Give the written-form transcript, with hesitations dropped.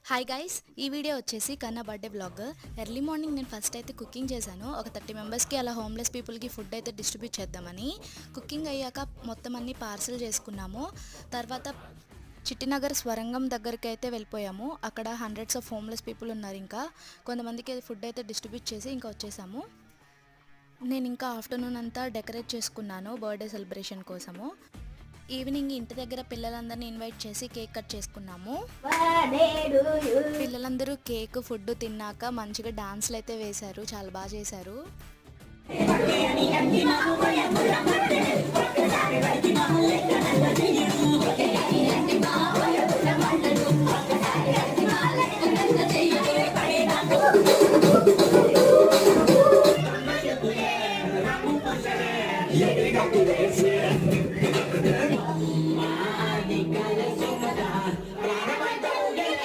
Hi guys, ఈ video వచ్చేసి కన్నా బర్త్డే వ్లాగ్. ఎర్లీ మార్నింగ్ నేను ఫస్ట్ అయితే కుకింగ్ చేశాను. ఒక 30 మెంబర్స్కి అలా హోమ్లెస్ పీపుల్కి ఫుడ్ అయితే డిస్ట్రిబ్యూట్ చేద్దామని. కుకింగ్ అయ్యాక మొత్తం అన్ని పార్సల్ చేసుకున్నాము. తర్వాత చిట్టినగర్ స్వరంగం దగ్గరికి అయితే వెళ్ళిపోయాము. అక్కడ హండ్రెడ్స్ ఆఫ్ హోమ్లెస్ పీపుల్ ఉన్నారు. ఇంకా కొంతమందికి ఫుడ్ అయితే డిస్ట్రిబ్యూట్ చేసి ఇంకా వచ్చేసాము. నేను ఇంకా ఆఫ్టర్నూన్ అంతా డెకరేట్ చేసుకున్నాను బర్త్డే సెలబ్రేషన్ కోసము. ఈవినింగ్ ఇంటి దగ్గర పిల్లలందరినీ ఇన్వైట్ చేసి కేక్ కట్ చేసుకున్నాము. పిల్లలందరూ కేక్ ఫుడ్ తిన్నాక మంచిగా డాన్స్లు అయితే వేశారు, చాలా బాగా చేశారు.